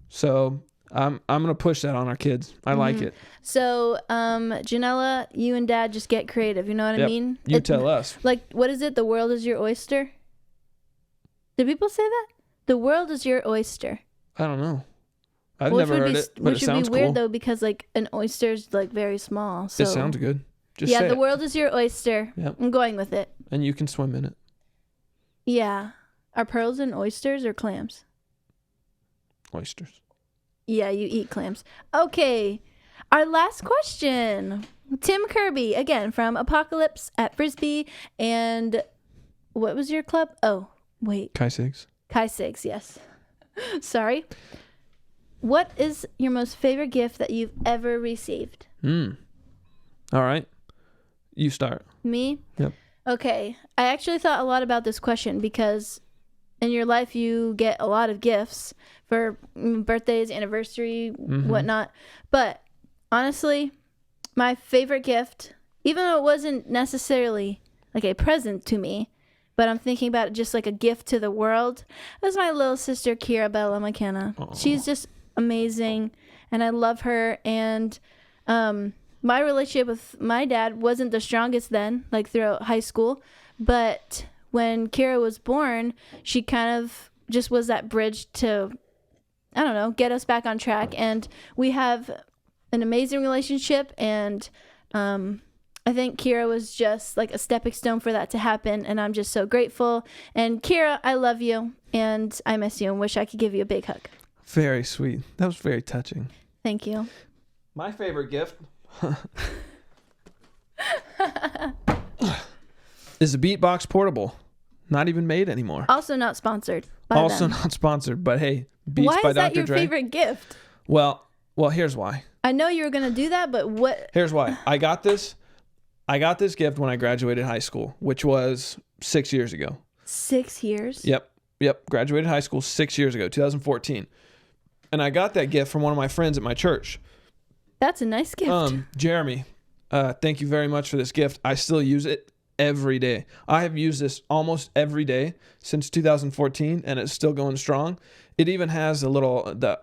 So... I'm gonna push that on our kids. I like it. So, Janella, you and Dad just get creative. You know what I mean? You tell us. Like, what is it? The world is your oyster. Do people say that? The world is your oyster. I don't know. I've never heard it, but it sounds cool. Which would be weird though, because like an oyster is like very small. So it sounds good. Just say the world is your oyster. Yep. I'm going with it. And you can swim in it. Yeah. Are pearls and oysters or clams? Oysters. Yeah, you eat clams. Okay, our last question. Tim Kirby, again, from Apocalypse at Frisbee. And what was your club? Oh, wait. Chi Sigs, yes. Sorry. What is your most favorite gift that you've ever received? All right. You start. Me? Yep. Okay. I actually thought a lot about this question because in your life you get a lot of gifts for birthdays, anniversary, whatnot. But honestly, my favorite gift, even though it wasn't necessarily like a present to me, but I'm thinking about it just like a gift to the world, was my little sister, Kira Bella McKenna. Aww. She's just amazing, and I love her. And my relationship with my dad wasn't the strongest then, like throughout high school. But when Kira was born, she kind of just was that bridge to, I don't know, get us back on track. And we have an amazing relationship, and I think Kira was just like a stepping stone for that to happen, and I'm just so grateful. And Kira, I love you, and I miss you, and wish I could give you a big hug. Very sweet. That was very touching. Thank you. My favorite gift is a Beatbox Portable. Not even made anymore. Also not sponsored by them. Not sponsored, but hey, Beats why by is Dr. that your Dre. favorite gift? Well, here's why. I know you were going to do that, but what? Here's why. I got this gift when I graduated high school, which was 6 years ago. 6 years? Yep. Graduated high school 6 years ago, 2014. And I got that gift from one of my friends at my church. That's a nice gift. Jeremy, thank you very much for this gift. I still use it every day. I have used this almost every day since 2014, and it's still going strong. It even has the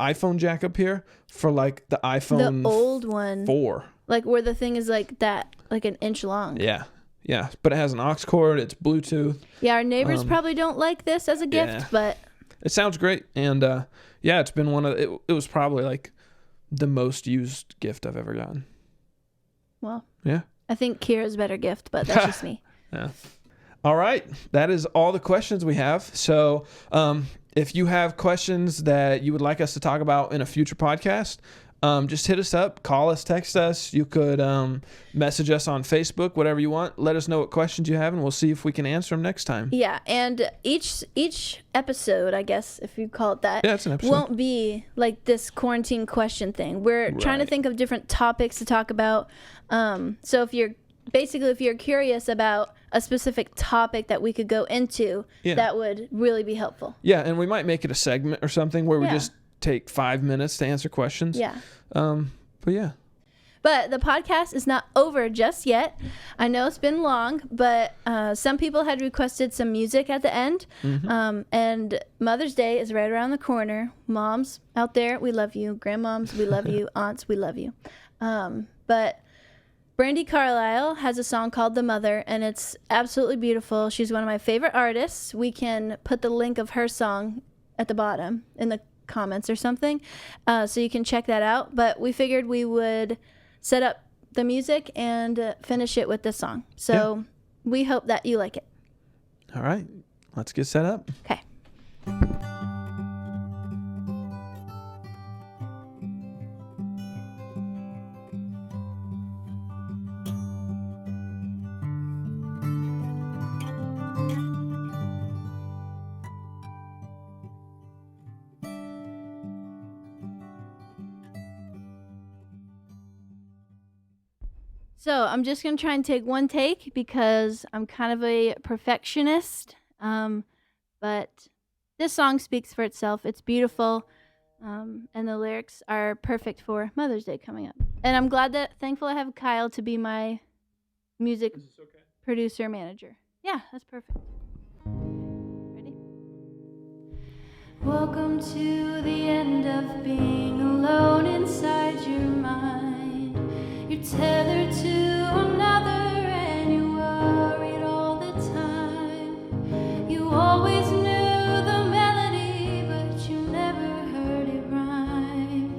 iPhone jack up here for like the iPhone the old one 4. Like where the thing is like that, like an inch long. Yeah. But it has an aux cord. It's Bluetooth. Yeah, our neighbors probably don't like this as a gift, but it sounds great. And it's been it was probably like the most used gift I've ever gotten. Well, yeah. I think Kira's a better gift, but that's just me. Yeah. All right. That is all the questions we have. So if you have questions that you would like us to talk about in a future podcast, just hit us up, call us, text us. You could message us on Facebook, whatever you want. Let us know what questions you have, and we'll see if we can answer them next time. Yeah, and each episode, I guess, if you call it that, it's an episode, won't be like this quarantine question thing. We're trying to think of different topics to talk about. So if you're curious about a specific topic that we could go into, that would really be helpful. Yeah, and we might make it a segment or something where we just take 5 minutes to answer questions. Yeah. But yeah. But the podcast is not over just yet. I know it's been long, but some people had requested some music at the end. Mm-hmm. And Mother's Day is right around the corner. Moms out there, we love you. Grandmoms, we love you. Aunts, we love you. But Brandi Carlile has a song called The Mother, and it's absolutely beautiful. She's one of my favorite artists. We can put the link of her song at the bottom in the comments or something, so you can check that out. But we figured we would set up the music and finish it with this song. So we hope that you like it. All right, let's get set up. Okay. So I'm just going to try and take one take because I'm kind of a perfectionist. But this song speaks for itself. It's beautiful. And the lyrics are perfect for Mother's Day coming up. And I'm thankful I have Kyle to be my music producer manager. Yeah, that's perfect. Ready? Welcome to the end of being alone inside your mind. You're tethered to another and you're worried all the time. You always knew the melody, but you never heard it rhyme.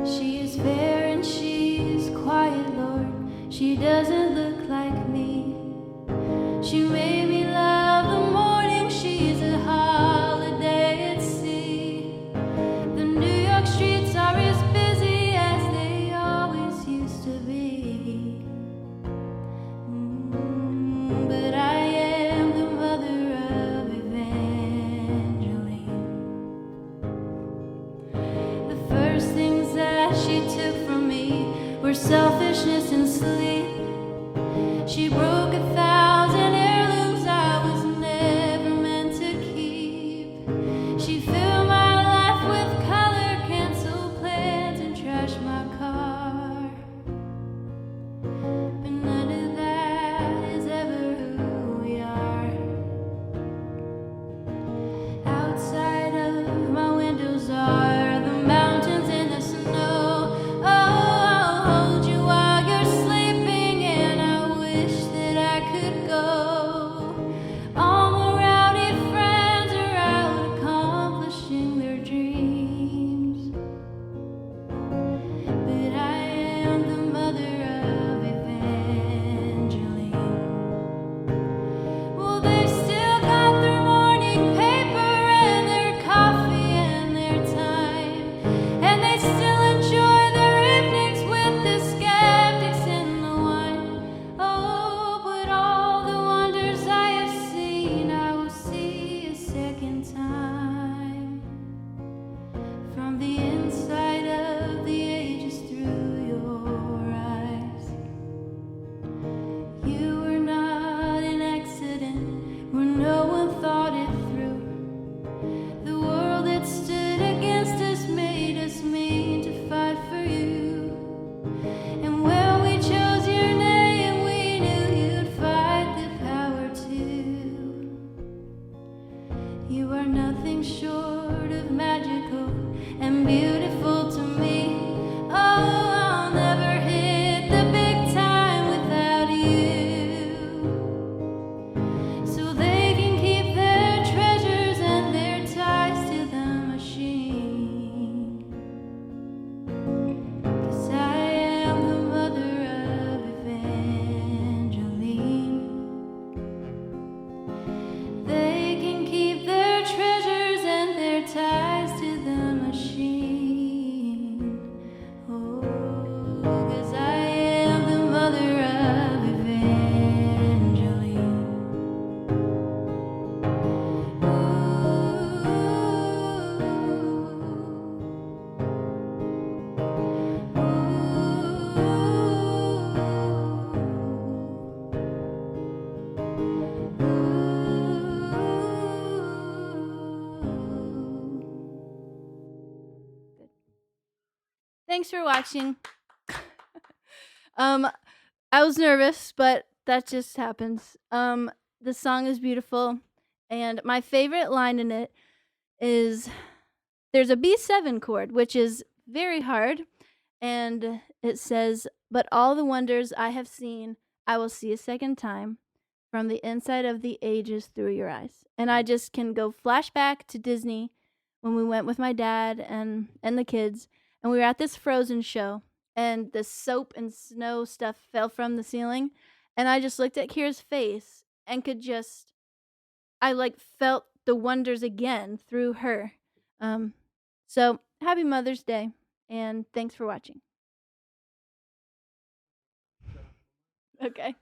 She is fair and she's quiet, Lord. She doesn't look like me. She made me love the morning. She's a holiday at sea. The New York streets are as busy as they always used to be. But I am the mother of Evangeline. The first things that she took from me were selfishness and sleep. She broke 1,000 heirlooms I was never meant to keep. She filled my life with color, canceled plans, and trashed my car. But none of that is ever who we are. Outside of my windows are the mountains and the snow. Oh, I'll hold you while you're time. From the inside of the ages through your eyes. You were not an accident where no one thought it through. The world that stood against us made us mean to fight for you. And when we chose your name, we knew you'd fight the power too. You are nothing short of magical and beautiful to me. Oh, I'll never hit the big time without you. So they can keep their treasures and their ties to the machine. 'Cause I am the mother of Evangeline. They can keep their treasures and their ties to the machine. Oh, 'cause I am the mother of Evangeline. Thanks for watching. I was nervous, but that just happens. The song is beautiful, and my favorite line in it is there's a B7 chord, which is very hard, and it says, "But all the wonders I have seen, I will see a second time from the inside of the ages through your eyes." And I just can go flashback to Disney when we went with my dad and the kids, and we were at this Frozen show, and the soap and snow stuff fell from the ceiling, and I just looked at Kira's face and I like felt the wonders again through her. So happy Mother's Day, and thanks for watching. Okay.